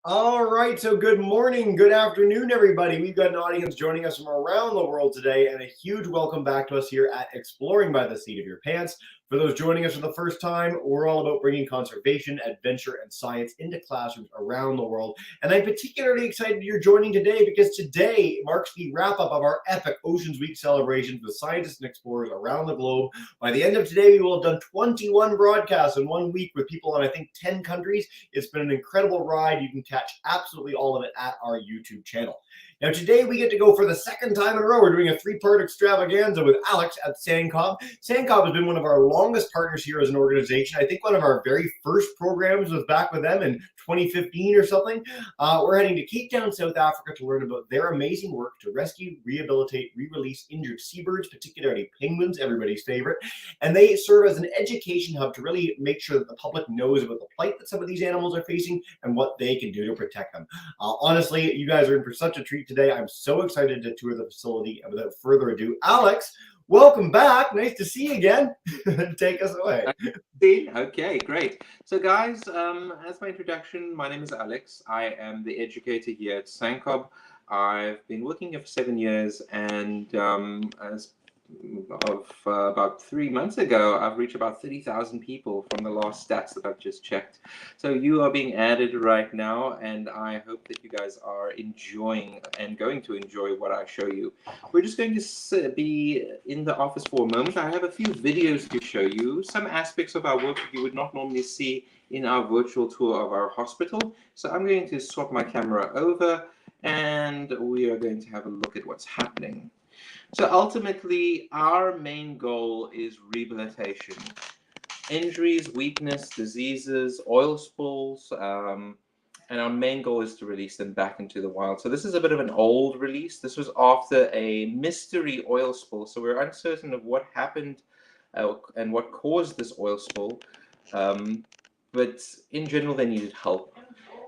All right, so good morning, good afternoon, everybody. We've got an audience joining us from around the world today, and a huge welcome back to us here at Exploring by the Seat of Your Pants. For those joining us for the first time, we're all about bringing conservation, adventure, and science into classrooms around the world. And I'm particularly excited you're joining today because today marks the wrap-up of our epic Oceans Week celebrations with scientists and explorers around the globe. By the end of today, we will have done 21 broadcasts in 1 week with people in, I think, 10 countries. It's been an incredible ride. You can catch absolutely all of it at our YouTube channel. Now, today we get to go for the second time in a row. We're doing a three-part extravaganza with Alex at SANCCOB. SANCCOB has been one of our longest partners here as an organization. I think one of our very first programs was back with them in 2015 or something. We're heading to Cape Town, South Africa to learn about their amazing work to rescue, rehabilitate, re-release injured seabirds, particularly penguins, everybody's favorite. And they serve as an education hub to really make sure that the public knows about the plight that some of these animals are facing and what they can do to protect them. Honestly, you guys are in for such a treat today. I'm so excited to tour the facility. And without further ado, Alex, welcome back. Nice to see you again. Take us away. Okay, great. So guys, as my introduction, my name is Alex. I am the educator here at SANCCOB. I've been working here for 7 years, and as of about 3 months ago, I've reached about 30,000 people from the last stats that I've just checked. So you are being added right now, and I hope that you guys are enjoying and going to enjoy what I show you. We're just going to be in the office for a moment. I have a few videos to show you, some aspects of our work that you would not normally see in our virtual tour of our hospital. So I'm going to swap my camera over, and we are going to have a look at what's happening. So ultimately, our main goal is rehabilitation. Injuries, weakness, diseases, oil spills, and our main goal is to release them back into the wild. So this is a bit of an old release. This was after a mystery oil spill. So we're uncertain of what happened and what caused this oil spill. But in general, they needed help.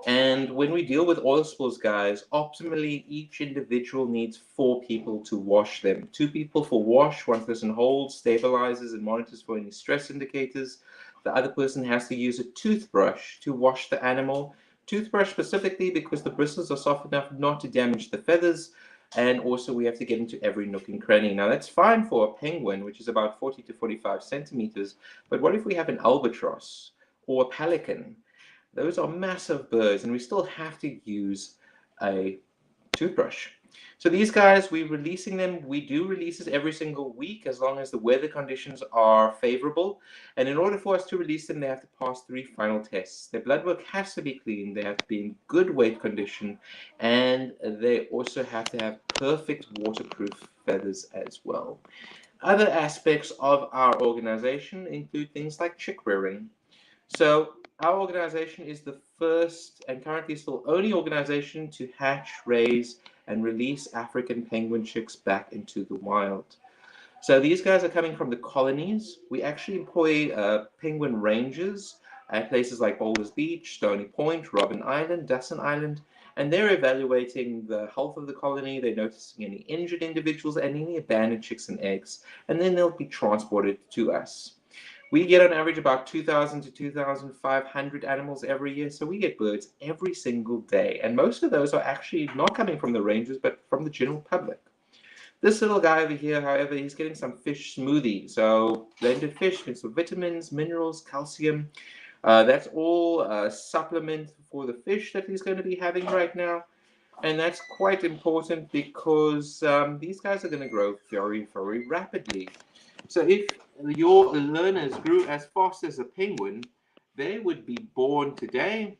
And when we deal with oil spills, guys, optimally, each individual needs 4 people to wash them. 2 people for wash, 1 person holds, stabilizes, and monitors for any stress indicators. The other person has to use a toothbrush to wash the animal. Toothbrush specifically because the bristles are soft enough not to damage the feathers. And also we have to get into every nook and cranny. Now that's fine for a penguin, which is about 40 to 45 centimeters. But what if we have an albatross or a pelican? Those are massive birds, and we still have to use a toothbrush. So these guys, we're releasing them. We do releases every single week as long as the weather conditions are favorable. And in order for us to release them, they have to pass 3 final tests. Their blood work has to be clean. They have to be in good weight condition. And they also have to have perfect waterproof feathers as well. Other aspects of our organization include things like chick rearing. So our organization is the first and currently still only organization to hatch, raise, and release African penguin chicks back into the wild. So these guys are coming from the colonies. We actually employ penguin rangers at places like Boulders Beach, Stony Point, Robben Island, Dustin Island, and they're evaluating the health of the colony. They're noticing any injured individuals and any abandoned chicks and eggs, and then they'll be transported to us. We get on average about 2,000 to 2,500 animals every year, so we get birds every single day. And most of those are actually not coming from the rangers, but from the general public. This little guy over here, however, he's getting some fish smoothie. So blended fish with some vitamins, minerals, calcium. That's all a supplement for the fish that he's going to be having right now. And that's quite important because these guys are going to grow very, very rapidly. So if your learners grew as fast as a penguin, they would be born today.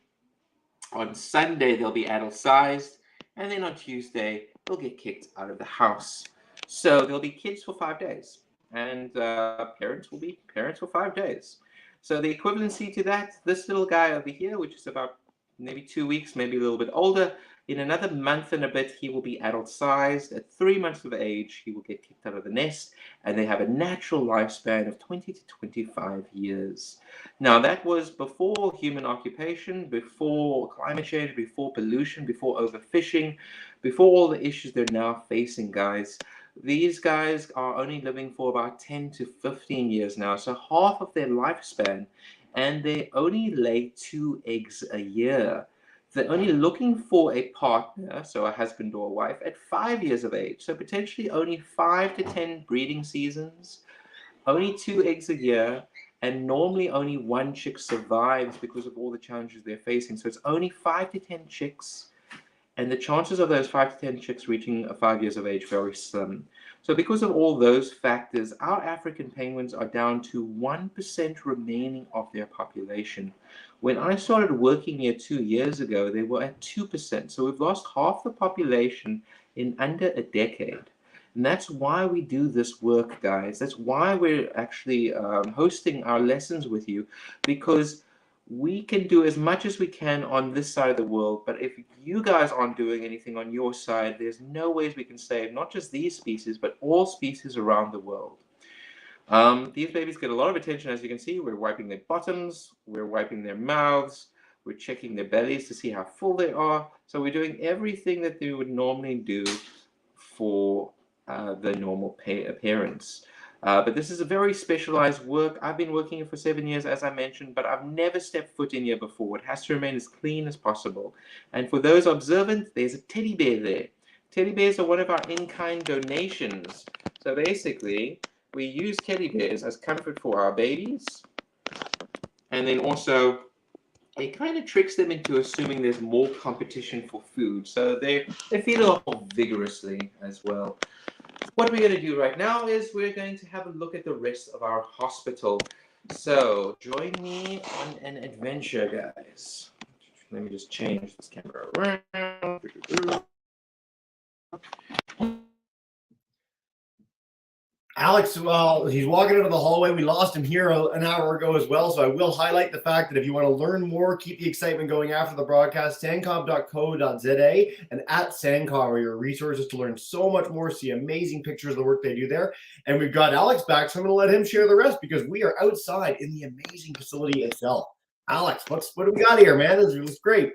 On Sunday, they'll be adult sized. And then on Tuesday, they'll get kicked out of the house. So they'll be kids for 5 days. And parents will be parents for 5 days. So the equivalency to that, this little guy over here, which is about maybe 2 weeks, maybe a little bit older, in another month and a bit, he will be adult sized. At 3 months of age, he will get kicked out of the nest, and they have a natural lifespan of 20 to 25 years. Now, that was before human occupation, before climate change, before pollution, before overfishing, before all the issues they're now facing, guys. These guys are only living for about 10 to 15 years now, so half of their lifespan, and they only lay 2 eggs a year. They're only looking for a partner, so a husband or a wife, at 5 years of age. So potentially only 5 to 10 breeding seasons, only 2 eggs a year, and normally only 1 chick survives because of all the challenges they're facing. So it's only 5 to 10 chicks, and the chances of those 5 to 10 chicks reaching 5 years of age very slim. So because of all those factors, our African penguins are down to 1% remaining of their population. When I started working here 2 years ago, they were at 2%. So we've lost half the population in under a decade. And that's why we do this work, guys. That's why we're actually hosting our lessons with you, because we can do as much as we can on this side of the world, but if you guys aren't doing anything on your side, there's no ways we can save not just these species, but all species around the world. These babies get a lot of attention, as you can see. We're wiping their bottoms, we're wiping their mouths, we're checking their bellies to see how full they are. So we're doing everything that they would normally do for the normal appearance. But this is a very specialized work. I've been working here for 7 years, as I mentioned, but I've never stepped foot in here before. It has to remain as clean as possible. And for those observant, there's a teddy bear there. Teddy bears are one of our in-kind donations. So basically, we use teddy bears as comfort for our babies. And then also, it kind of tricks them into assuming there's more competition for food. So they feed a lot more vigorously as well. What we're going to do right now is we're going to have a look at the rest of our hospital. So join me on an adventure, guys. Let me just change this camera around. Alex, well, he's walking into the hallway. We lost him here an hour ago as well. So I will highlight the fact that if you want to learn more, keep the excitement going after the broadcast, sanccob.co.za and at SANCCOB are your resources to learn so much more, see amazing pictures of the work they do there. And we've got Alex back, so I'm going to let him share the rest because we are outside in the amazing facility itself. Alex, what do we got here, man? This looks great.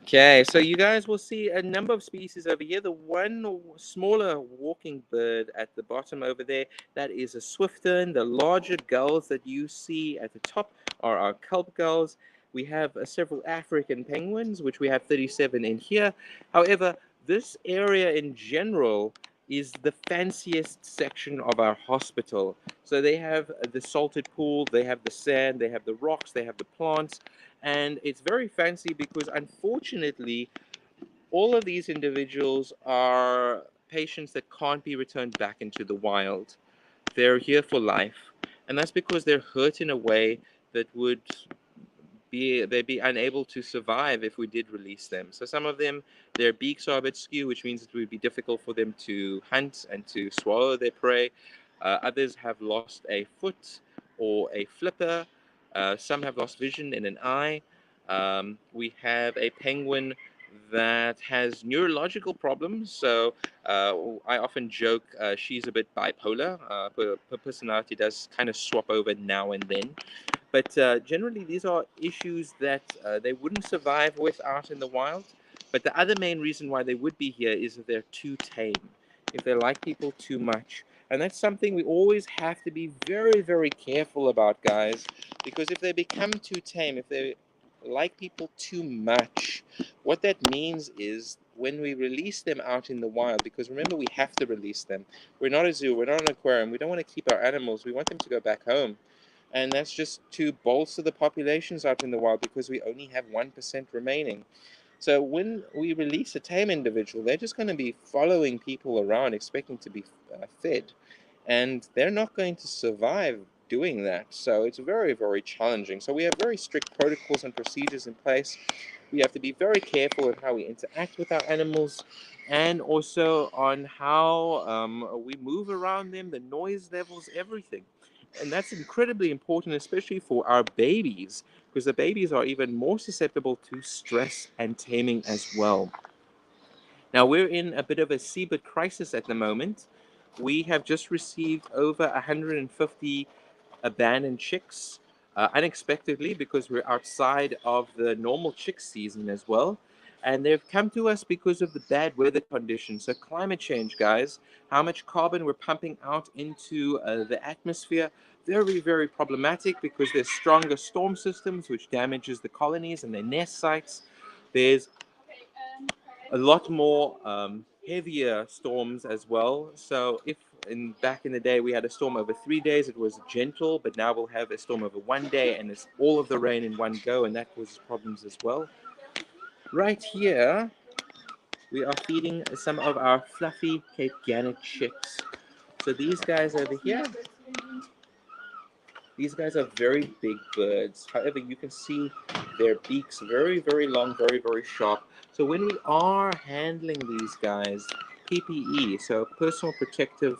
Okay, so you guys will see a number of species over here. The one smaller walking bird at the bottom over there, that is a swiften. The larger gulls that you see at the top are our kelp gulls. We have several African penguins, which we have 37 in here. However, this area in general is the fanciest section of our hospital. So they have the salted pool, they have the sand, they have the rocks, they have the plants. And it's very fancy because, unfortunately, all of these individuals are patients that can't be returned back into the wild. They're here for life, and that's because they're hurt in a way that they'd be unable to survive if we did release them. So some of them, their beaks are a bit skew, which means it would be difficult for them to hunt and to swallow their prey. Others have lost a foot or a flipper. Some have lost vision in an eye. We have a penguin that has neurological problems. So I often joke she's a bit bipolar. Her personality does kind of swap over now and then. But generally, these are issues that they wouldn't survive with out in the wild. But the other main reason why they would be here is that they're too tame, if they like people too much. And that's something we always have to be very, very careful about, guys, because if they become too tame, if they like people too much, what that means is when we release them out in the wild, because remember, we have to release them. We're not a zoo, we're not an aquarium, we don't want to keep our animals, we want them to go back home. And that's just to bolster the populations out in the wild because we only have 1% remaining. So when we release a tame individual, they're just going to be following people around, expecting to be fed. And they're not going to survive doing that. So it's very, very challenging. So we have very strict protocols and procedures in place. We have to be very careful with how we interact with our animals and also on how we move around them, the noise levels, everything. And that's incredibly important, especially for our babies, because the babies are even more susceptible to stress and taming as well. Now, we're in a bit of a seabird crisis at the moment. We have just received over 150 abandoned chicks unexpectedly because we're outside of the normal chick season as well. And they've come to us because of the bad weather conditions. So climate change, guys, how much carbon we're pumping out into the atmosphere, very, very problematic because there's stronger storm systems, which damages the colonies and their nest sites. There's a lot more heavier storms as well. So if back in the day we had a storm over 3 days, it was gentle, but now we'll have a storm over 1 day and it's all of the rain in one go, and that causes problems as well. Right here, we are feeding some of our fluffy Cape Gannet chicks. So these guys over here, these guys are very big birds. However, you can see their beaks very, very long, very, very sharp. So when we are handling these guys, PPE, so personal protective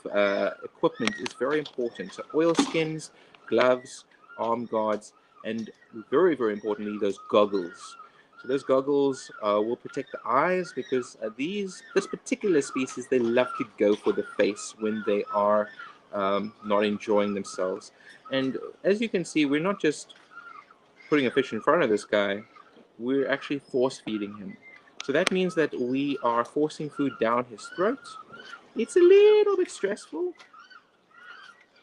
equipment, is very important. So oilskins, gloves, arm guards, and very, very importantly, those goggles. So those goggles will protect the eyes, because this particular species, they love to go for the face when they are not enjoying themselves. And as you can see, we're not just putting a fish in front of this guy, we're actually force feeding him. So that means that we are forcing food down his throat. It's a little bit stressful,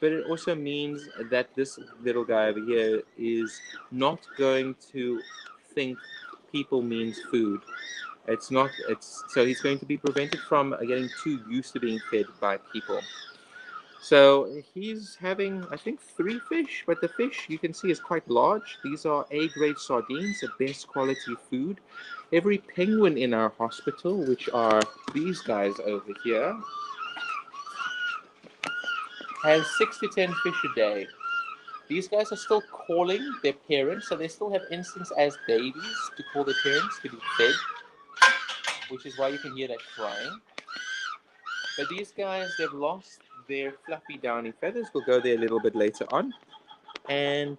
but it also means that this little guy over here is not going to think people means food. So he's going to be prevented from getting too used to being fed by people. So he's having, I think, 3 fish, but the fish you can see is quite large. These are A-grade sardines, the best quality food. Every penguin in our hospital, which are these guys over here, has 6 to 10 fish a day. These guys are still calling their parents, so they still have instincts as babies to call their parents to be fed, which is why you can hear that crying. But these guys, they've lost their fluffy downy feathers. We'll go there a little bit later on. And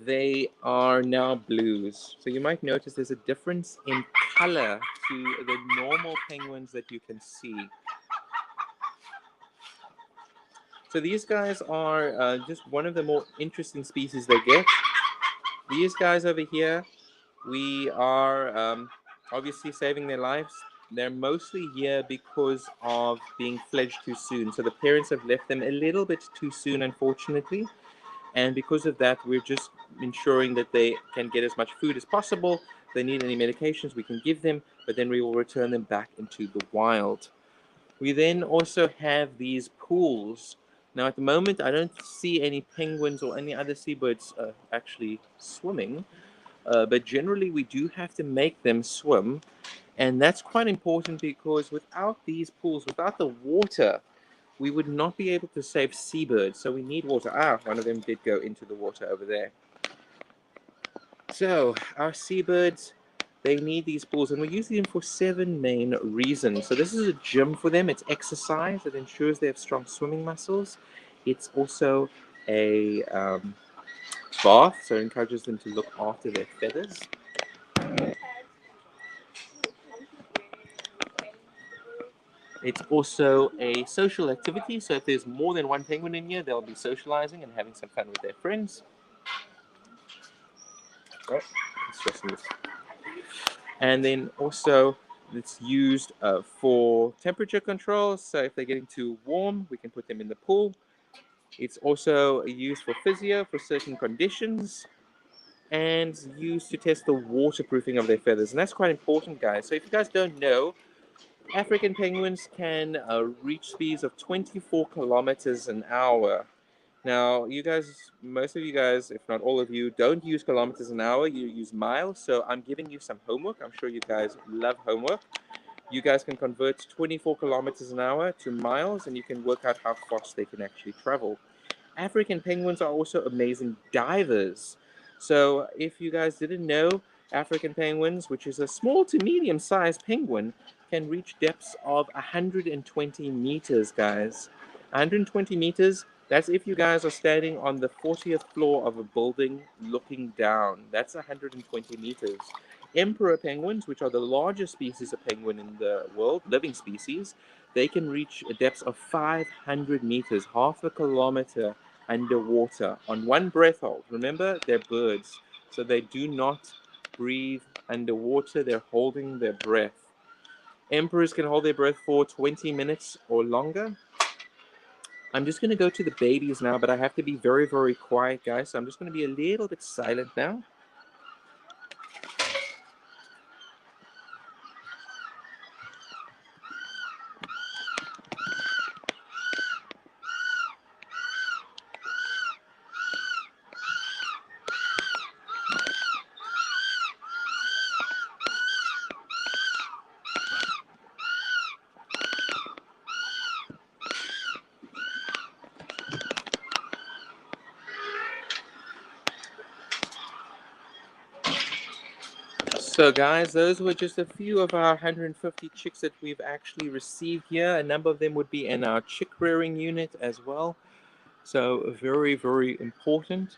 they are now blues. So you might notice there's a difference in color to the normal penguins that you can see. So these guys are just one of the more interesting species they get. These guys over here, we are obviously saving their lives. They're mostly here because of being fledged too soon. So the parents have left them a little bit too soon, unfortunately. And because of that, we're just ensuring that they can get as much food as possible. If they need any medications, we can give them, but then we will return them back into the wild. We then also have these pools. Now, at the moment, I don't see any penguins or any other seabirds actually swimming, but generally we do have to make them swim. And that's quite important, because without these pools, without the water, we would not be able to save seabirds. So we need water. One of them did go into the water over there. So our seabirds, they need these pools, and we're using them for 7 main reasons. So this is a gym for them. It's exercise. It ensures they have strong swimming muscles. It's also a bath, so it encourages them to look after their feathers. It's also a social activity, so if there's more than one penguin in here, they'll be socializing and having some fun with their friends. And then also it's used for temperature control, so if they're getting too warm, we can put them in the pool. It's also used for physio for certain conditions, and used to test the waterproofing of their feathers. And that's quite important, guys. So if you guys don't know, African penguins can reach speeds of 24 kilometers an hour. Now, most of you guys, if not all of you, don't use kilometers an hour, you use miles. So I'm giving you some homework. I'm sure you guys love homework. You guys can convert 24 kilometers an hour to miles, and you can work out how fast they can actually travel. African penguins are also amazing divers. So if you guys didn't know, African penguins, which is a small to medium-sized penguin, can reach depths of 120 meters, guys. 120 meters, that's if you guys are standing on the 40th floor of a building looking down. That's 120 meters. Emperor penguins, which are the largest species of penguin in the world, living species, they can reach a depth of 500 meters, half a kilometer underwater on one breath hold. Remember, they're birds, so they do not breathe underwater. They're holding their breath. Emperors can hold their breath for 20 minutes or longer. I'm just going to go to the babies now, but I have to be very, very quiet, guys. So I'm just going to be a little bit silent now. So guys, those were just a few of our 150 chicks that we've actually received here. A number of them would be in our chick rearing unit as well. So very, very important.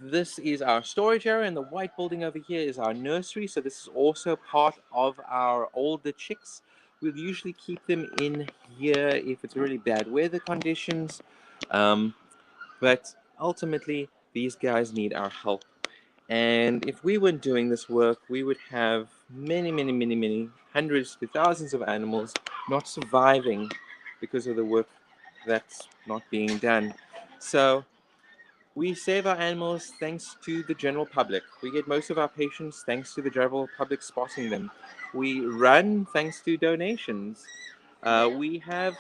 This is our storage area, and the white building over here is our nursery. So this is also part of our older chicks. We'll usually keep them in here if it's really bad weather conditions. But ultimately, these guys need our help. And if we weren't doing this work, we would have many hundreds to thousands of animals not surviving because of the work that's not being done. So we save our animals thanks to the general public. We get most of our patients thanks to the general public spotting them. We run thanks to donations. We have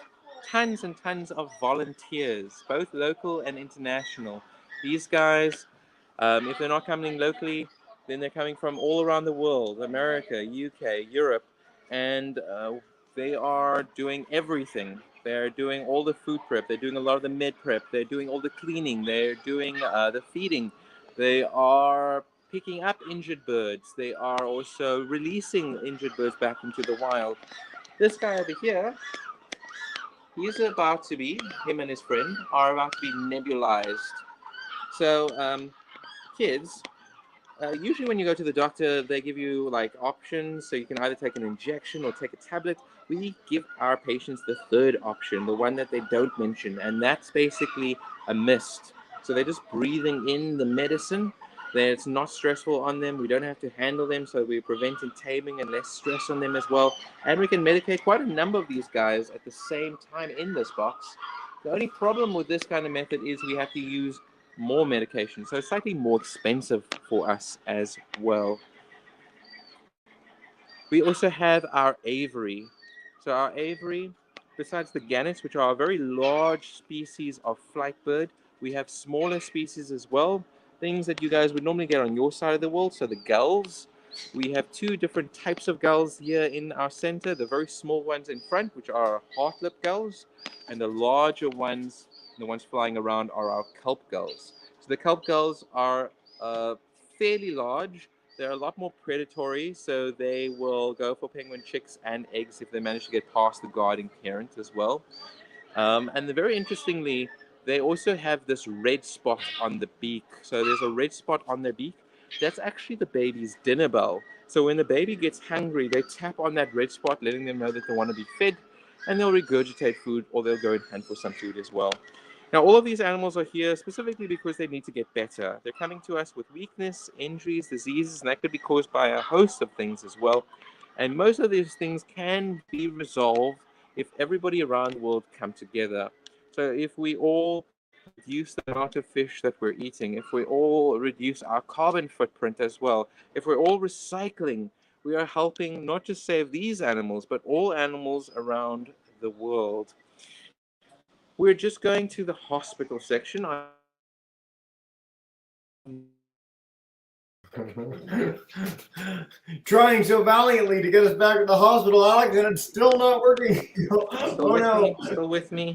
tons and tons of volunteers, both local and international. These guys, if they're not coming locally, then they're coming from all around the world, America, UK, Europe, and they are doing everything. They're doing all the food prep, they're doing a lot of the med prep, they're doing all the cleaning, they're doing the feeding, they are picking up injured birds, they are also releasing injured birds back into the wild. This guy over here, he's about to be, him and his friend, are about to be nebulized. So, kids, usually when you go to the doctor, they give you like options. So you can either take an injection or take a tablet. We give our patients the third option, the one that they don't mention, and that's basically a mist. So they're just breathing in the medicine. It's not stressful on them. We don't have to handle them, so we're preventing taming and less stress on them as well. And we can medicate quite a number of these guys at the same time in this box. The only problem with this kind of method is we have to use more medication, so it's slightly more expensive for us as well. We also have our aviary. So our aviary, besides the gannets, which are a very large species of flight bird, we have smaller species as well, things that you guys would normally get on your side of the world. So the gulls, we have two different types of gulls here in our center. The very small ones in front, which are heart-lip gulls, and the larger ones, the ones flying around, are our kelp gulls. So the kelp gulls are fairly large. They're a lot more predatory, so they will go for penguin chicks and eggs if they manage to get past the guarding parent as well. And very interestingly, they also have this red spot on the beak. So there's a red spot on their beak. That's actually the baby's dinner bell. So when the baby gets hungry, they tap on that red spot, letting them know that they want to be fed, and they'll regurgitate food or they'll go and hunt for some food as well. Now, all of these animals are here specifically because they need to get better. They're coming to us with weakness, injuries, diseases, and that could be caused by a host of things as well. And most of these things can be resolved if everybody around the world come together. So if we all reduce the amount of fish that we're eating, if we all reduce our carbon footprint as well, if we're all recycling, we are helping not just save these animals, but all animals around the world. We're just going to the hospital section. Trying so valiantly to get us back to the hospital, Alex, and it's still not working. Oh no. Still with me?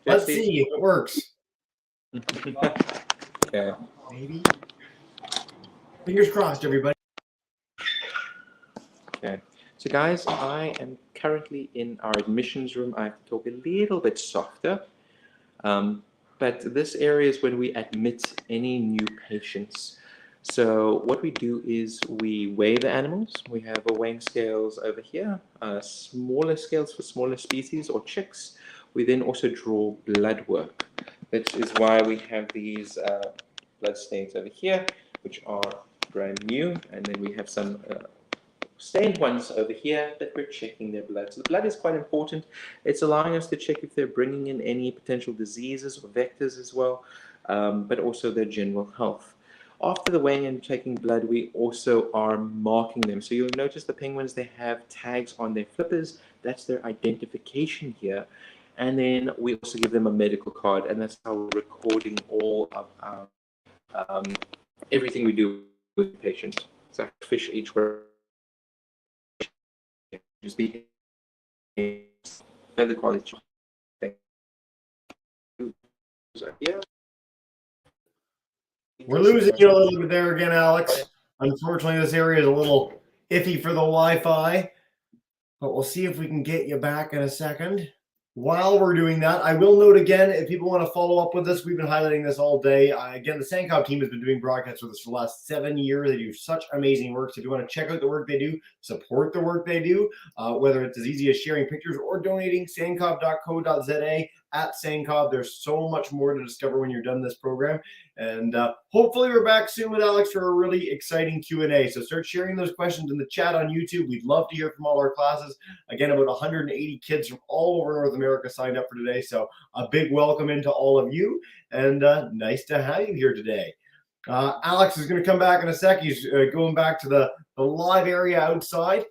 Let's see if it works. Okay. Maybe. Fingers crossed, everybody. Okay. So guys, I am currently in our admissions room. I have to talk a little bit softer. But this area is when we admit any new patients. So what we do is we weigh the animals. We have a weighing scales over here, smaller scales for smaller species or chicks. We then also draw blood work, which is why we have these blood stains over here, which are brand new. And then we have some stained ones over here that we're checking their blood. So the blood is quite important. It's allowing us to check if they're bringing in any potential diseases or vectors as well, but also their general health. After the weighing and taking blood, we also are marking them. So you'll notice the penguins, they have tags on their flippers. That's their identification here. And then we also give them a medical card, and that's how we're recording all of our everything we do with patients. So fish each word. Just be the quality. Yeah. We're losing you a little bit there again, Alex. Unfortunately, this area is a little iffy for the Wi-Fi, but we'll see if we can get you back in a second. While we're doing that, I will note again, if people want to follow up with us, we've been highlighting this all day. Again, the SANCCOB team has been doing broadcasts with us for the last 7 years. They do such amazing work. So if you want to check out the work they do, support the work they do, whether it's as easy as sharing pictures or donating, sanccob.co.za at SANCCOB. There's so much more to discover when you're done this program. And hopefully we're back soon with Alex for a really exciting Q&A. So start sharing those questions in the chat on YouTube. We'd love to hear from all our classes. Again, about 180 kids from all over North America signed up for today. So a big welcome into all of you, and nice to have you here today. Alex is going to come back in a sec. He's going back to the live area outside.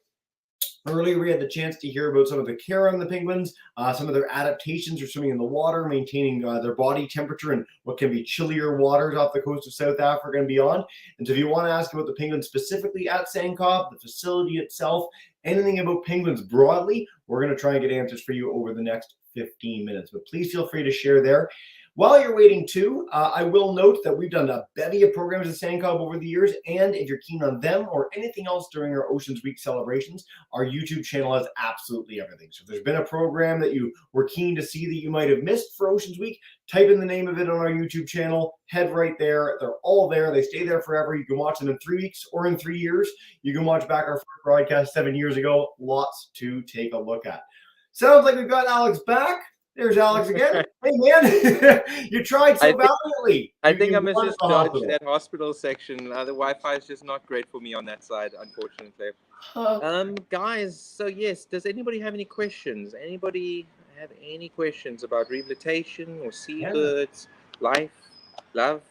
Earlier, we had the chance to hear about some of the care on the penguins, some of their adaptations for swimming in the water, maintaining their body temperature in what can be chillier waters off the coast of South Africa and beyond. And so if you want to ask about the penguins specifically at SANCCOB, the facility itself, anything about penguins broadly, we're going to try and get answers for you over the next 15 minutes. But please feel free to share there. While you're waiting too, I will note that we've done a bevy of programs at SANCCOB over the years, and if you're keen on them or anything else during our Oceans Week celebrations, our YouTube channel has absolutely everything. So if there's been a program that you were keen to see that you might have missed for Oceans Week, type in the name of it on our YouTube channel, head right there. They're all there. They stay there forever. You can watch them in 3 weeks or in 3 years. You can watch back our first broadcast 7 years ago. Lots to take a look at. Sounds like we've got Alex back. There's Alex again. Hey, man, you tried so valiantly. I think I must just dodge that hospital section. The Wi-Fi is just not great for me on that side, unfortunately. Guys, so yes, does anybody have any questions? Anybody have any questions about rehabilitation or seabirds, life, love?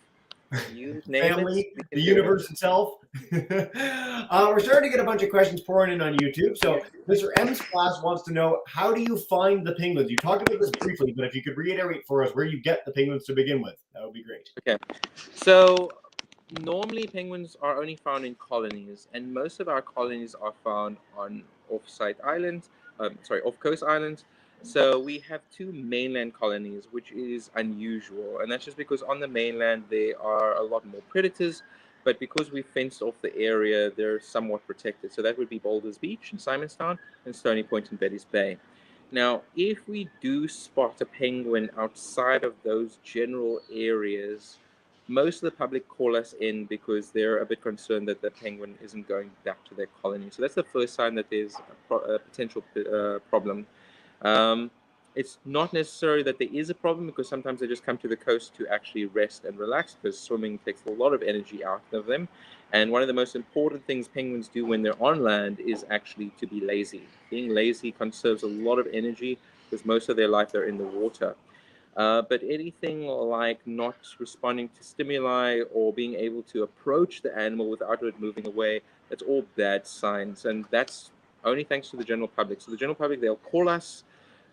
You name family, it, the universe itself. We're starting to get a bunch of questions pouring in on YouTube. So Mr. M's class wants to know, how do you find the penguins? You talked about this briefly, but if you could reiterate for us where you get the penguins to begin with, that would be great. Okay. So normally penguins are only found in colonies, and most of our colonies are found on off-coast islands. So we have 2 mainland colonies, which is unusual, and that's just because on the mainland there are a lot more predators, but because we fenced off the area, they're somewhat protected. So that would be Boulders Beach in Simonstown and Stony Point in Betty's Bay. Now, if we do spot a penguin outside of those general areas, most of the public call us in because they're a bit concerned that the penguin isn't going back to their colony. So that's the first sign that there's a potential problem. It's not necessary that there is a problem, because sometimes they just come to the coast to actually rest and relax, because swimming takes a lot of energy out of them. And one of the most important things penguins do when they're on land is actually to be lazy. Being lazy conserves a lot of energy, because most of their life they're in the water. But anything like not responding to stimuli or being able to approach the animal without it moving away, that's all bad signs. And that's only thanks to the general public. So the general public, they'll call us.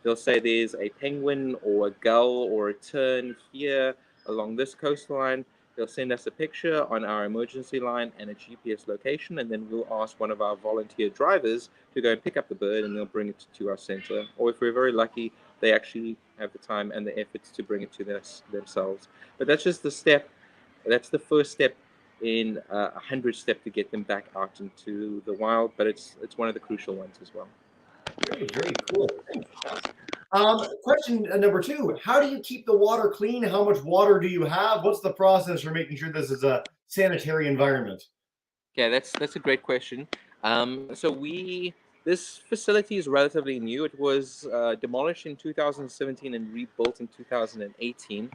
They'll say there's a penguin or a gull or a tern here along this coastline. They'll send us a picture on our emergency line and a GPS location, and then we'll ask one of our volunteer drivers to go and pick up the bird, and they'll bring it to our center. Or if we're very lucky, they actually have the time and the efforts to bring it to themselves. But that's just the step. That's the first step in 100 steps to get them back out into the wild. But it's one of the crucial ones as well. Very, very cool. Question number 2, how do you keep the water clean? How much water do you have? What's the process for making sure this is a sanitary environment? Okay, that's a great question. This facility is relatively new. It was demolished in 2017 and rebuilt in 2018.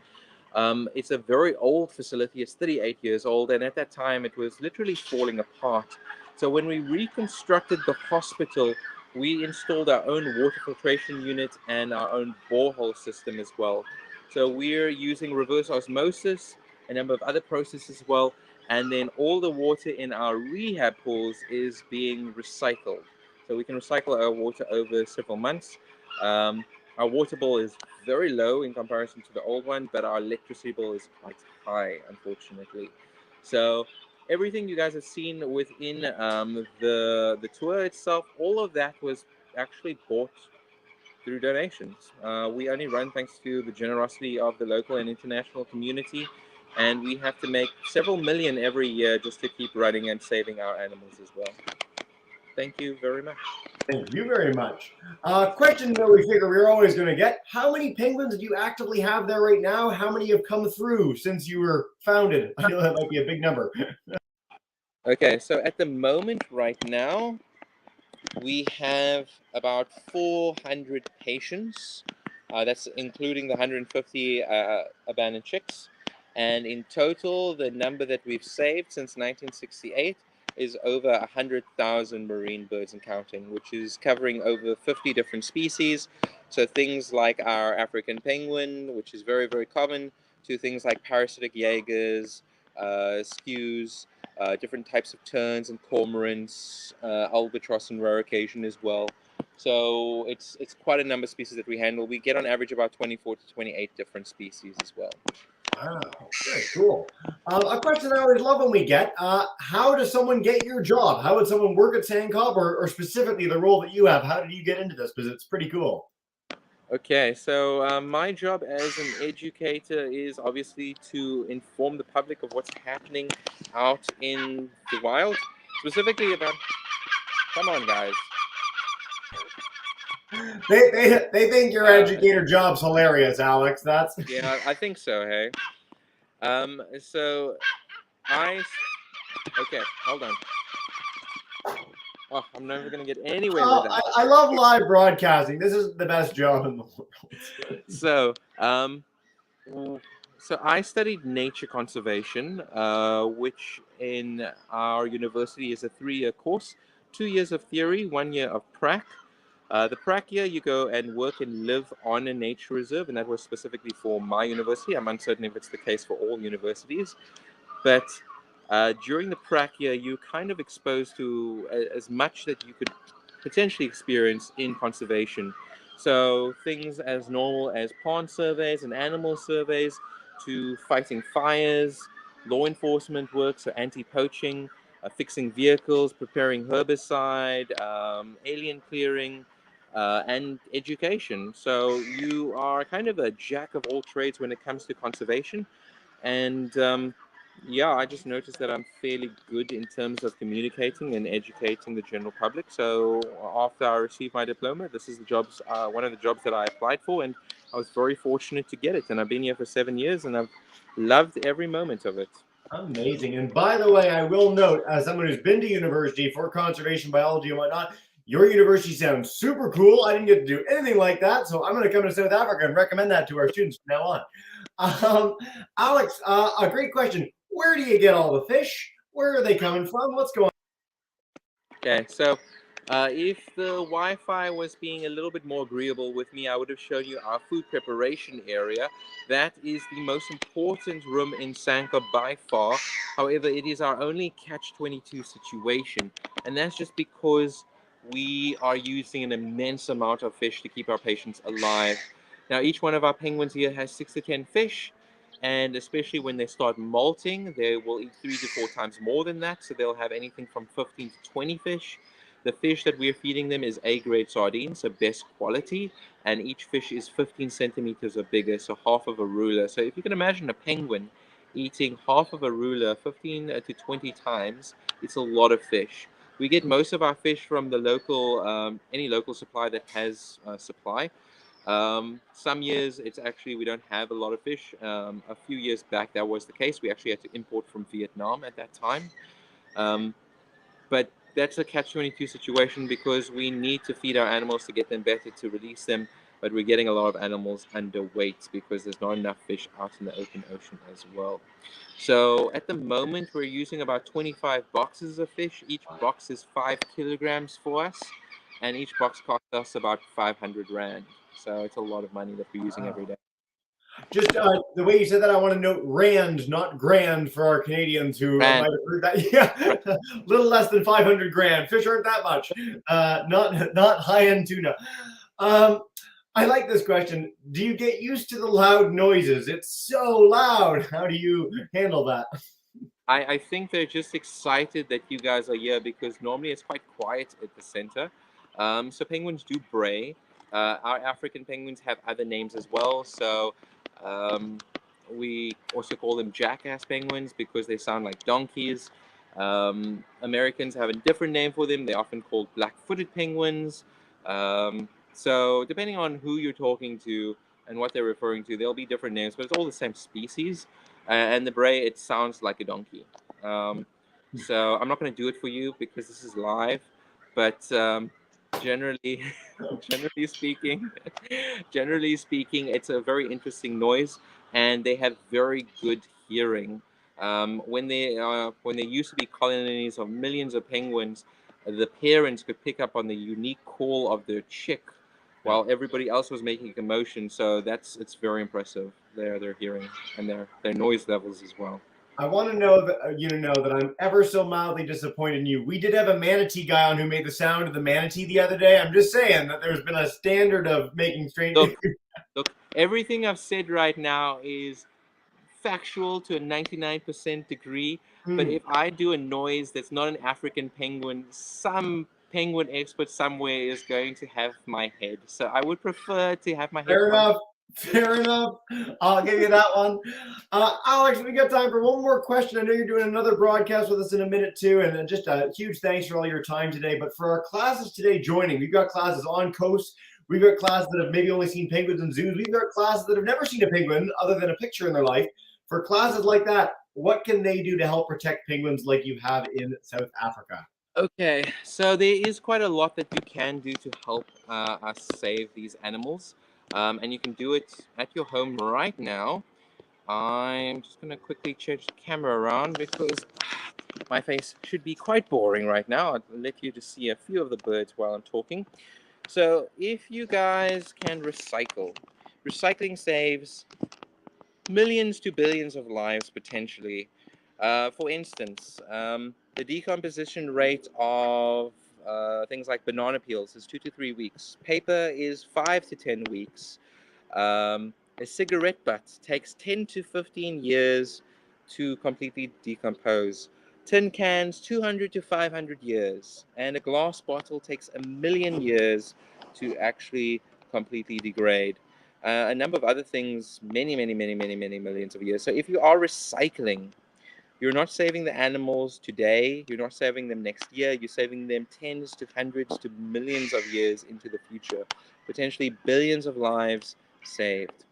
It's a very old facility. It's 38 years old, and at that time it was literally falling apart. So when we reconstructed the hospital, we installed our own water filtration unit and our own borehole system as well. So we're using reverse osmosis, a number of other processes as well, and then all the water in our rehab pools is being recycled. So we can recycle our water over several months. Our water bill is very low in comparison to the old one, but our electricity bill is quite high, unfortunately. So everything you guys have seen within the tour itself, all of that was actually bought through donations. We only run thanks to the generosity of the local and international community. and we have to make several million every year just to keep running and saving our animals as well. Thank you very much. Thank you very much. Question that we figure we're always going to get. How many penguins do you actively have there right now? How many have come through since you were founded? I know that might be a big number. Okay, so at the moment right now, we have about 400 patients. That's including the 150 abandoned chicks. And in total, the number that we've saved since 1968 is over 100,000 marine birds and counting, which is covering over 50 different species. So things like our African penguin, which is very, very common, to things like parasitic jaegers, skews, different types of terns and cormorants, albatross and rare occasion as well. So it's quite a number of species that we handle. We get on average about 24 to 28 different species as well. Wow, very cool. A question I always love when we get, how does someone get your job? How would someone work at SANCCOB, or specifically the role that you have? How did you get into this? Because it's pretty cool. Okay, so my job as an educator is obviously to inform the public of what's happening out in the wild, specifically about, come on guys. They think your educator job's hilarious, Alex. That's Yeah, I think so. Hey, so okay, hold on. Oh, I'm never gonna get anywhere with that. I love live broadcasting. This is the best job in the world. So I studied nature conservation, which in our university is a 3-year course, 2 years of theory, 1 year of prac. The prac year, you go and work and live on a nature reserve, and that was specifically for my university. I'm uncertain if it's the case for all universities, but during the prac year, you're kind of exposed to as much that you could potentially experience in conservation. So things as normal as pond surveys and animal surveys, to fighting fires, law enforcement work, so anti-poaching, fixing vehicles, preparing herbicide, alien clearing, and education. So you are kind of a jack of all trades when it comes to conservation. And yeah, I just noticed that I'm fairly good in terms of communicating and educating the general public. So after I received my diploma, this is the jobs, one of the jobs that I applied for, and I was very fortunate to get it. And I've been here for 7 years, and I've loved every moment of it. Amazing. And by the way, I will note, as someone who's been to university for conservation biology and whatnot, your university sounds super cool. I didn't get to do anything like that, so I'm going to come to South Africa and recommend that to our students from now on. Alex, a great question. Where do you get all the fish? Where are they coming from? What's going on? Okay, so if the Wi-Fi was being a little bit more agreeable with me, I would have shown you our food preparation area. That is the most important room in SANCCOB by far. However, it is our only catch-22 situation, and that's just because we are using an immense amount of fish to keep our patients alive. Now, each one of our penguins here has 6 to 10 fish, and especially when they start molting, they will eat 3 to 4 times more than that, so they'll have anything from 15 to 20 fish. The fish that we're feeding them is A-grade sardines, so best quality, and each fish is 15 centimeters or bigger, so half of a ruler. So if you can imagine a penguin eating half of a ruler 15 to 20 times, it's a lot of fish. We get most of our fish from the local, any local supply that has supply. Some years it's actually we don't have a lot of fish. A few years back that was the case. We actually had to import from Vietnam at that time. But that's a catch-22 situation because we need to feed our animals to get them better, to release them, but we're getting a lot of animals underweight because there's not enough fish out in the open ocean as well. So at the moment we're using about 25 boxes of fish. Each box is 5 kilograms for us, and each box costs us about 500 Rand. So it's a lot of money that we're using every day. Just the way you said that, I want to note rand, not grand, for our Canadians who might have heard that. Yeah, a little less than 500 grand. Fish aren't that much. Not high-end tuna. I like this question. Do you get used to the loud noises? It's so loud. How do you handle that? I think they're just excited that you guys are here because normally it's quite quiet at the center. So penguins do bray. Our African penguins have other names as well. So We also call them jackass penguins because they sound like donkeys. Americans have a different name for them. They're often called black-footed penguins. So depending on who you're talking to and what they're referring to, there'll be different names, but it's all the same species. And the bray, it sounds like a donkey. So I'm not going to do it for you because this is live, but generally, generally speaking, generally speaking, it's a very interesting noise, and they have very good hearing. When there used to be colonies of millions of penguins, the parents could pick up on the unique call of their chick, while everybody else was making a commotion. So it's very impressive. Their hearing and their noise levels as well. I want to know that you to know that I'm ever so mildly disappointed in you. We did have a manatee guy on who made the sound of the manatee the other day. I'm just saying that there's been a standard of making strange. Look, everything I've said right now is factual to a 99% degree. But if I do a noise that's not an African penguin, some penguin expert somewhere is going to have my head. So I would prefer to have my head. Fair enough. Fair enough. I'll give you that one. Alex, we got time for one more question. I know you're doing another broadcast with us in a minute too, and just a huge thanks for all your time today. But for our classes today joining, we've got classes on coast. We've got classes that have maybe only seen penguins in zoos. We've got classes that have never seen a penguin other than a picture in their life. For classes like that, what can they do to help protect penguins like you have in South Africa? Okay, so there is quite a lot that you can do to help us save these animals. And you can do it at your home right now. I'm just going to quickly change the camera around because my face should be quite boring right now. I'll let you to see a few of the birds while I'm talking. So if you guys can recycle, recycling saves millions to billions of lives potentially. For instance, the decomposition rate of things like banana peels is 2 to 3 weeks. Paper is 5 to 10 weeks. A cigarette butt takes 10 to 15 years to completely decompose. Tin cans, 200 to 500 years. And a glass bottle takes 1,000,000 years to actually completely degrade. A number of other things, many millions of years. So if you are recycling, you're not saving the animals today, you're not saving them next year, you're saving them tens to hundreds to millions of years into the future, potentially billions of lives saved.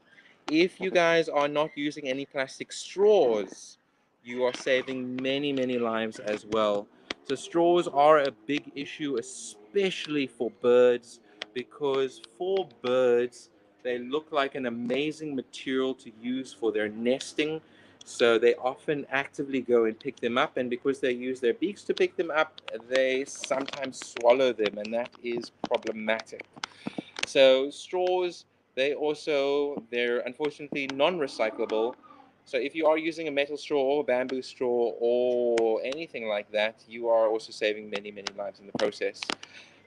If you guys are not using any plastic straws, you are saving many lives as well. So straws are a big issue, especially for birds, because for birds, they look like an amazing material to use for their nesting. So they often actively go and pick them up, and because they use their beaks to pick them up, they sometimes swallow them, and that is problematic. So straws, they're unfortunately non-recyclable. So if you are using a metal straw or a bamboo straw or anything like that, you are also saving many lives in the process.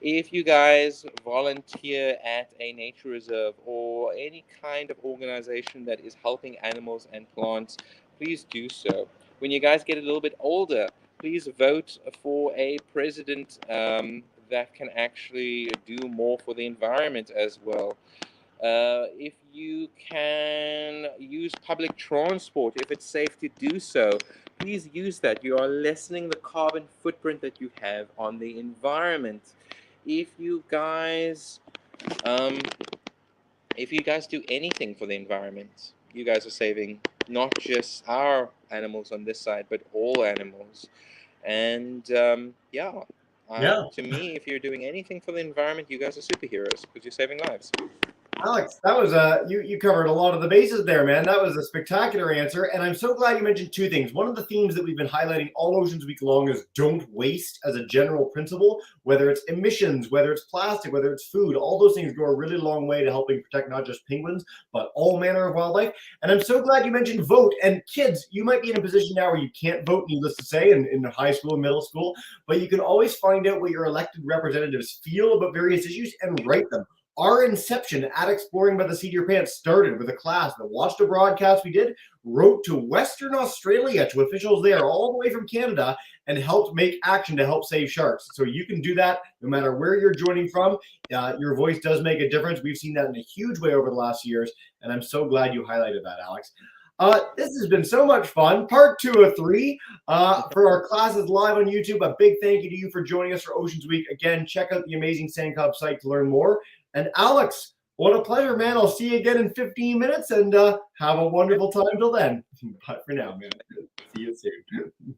If you guys volunteer at a nature reserve or any kind of organization that is helping animals and plants, please do so. When you guys get a little bit older, please vote for a president that can actually do more for the environment as well. If you can use public transport, if it's safe to do so, please use that. You are lessening the carbon footprint that you have on the environment. If you guys do anything for the environment, you guys are saving not just our animals on this side, but all animals. And to me, if you're doing anything for the environment, you guys are superheroes because you're saving lives. Alex, that was you covered a lot of the bases there, man. That was a spectacular answer, and I'm so glad you mentioned two things. One of the themes that we've been highlighting all Oceans Week long is don't waste as a general principle, whether it's emissions, whether it's plastic, whether it's food. All those things go a really long way to helping protect not just penguins, but all manner of wildlife. And I'm so glad you mentioned vote. And kids, you might be in a position now where you can't vote, needless to say, in high school and middle school, but you can always find out what your elected representatives feel about various issues and write them. Our inception at Exploring by the Seat of Your Pants started with a class that watched a broadcast we did, wrote to Western Australia, to officials there all the way from Canada, and helped make action to help save sharks. So you can do that no matter where you're joining from. Your voice does make a difference. We've seen that in a huge way over the last years, and I'm so glad you highlighted that, Alex. This has been so much fun. Part 2 of 3 for our classes live on YouTube. A big thank you to you for joining us for Oceans Week. Again, check out the amazing SANCCOB site to learn more. And Alex, what a pleasure, man. I'll see you again in 15 minutes and have a wonderful time till then. Bye for now, man. See you soon.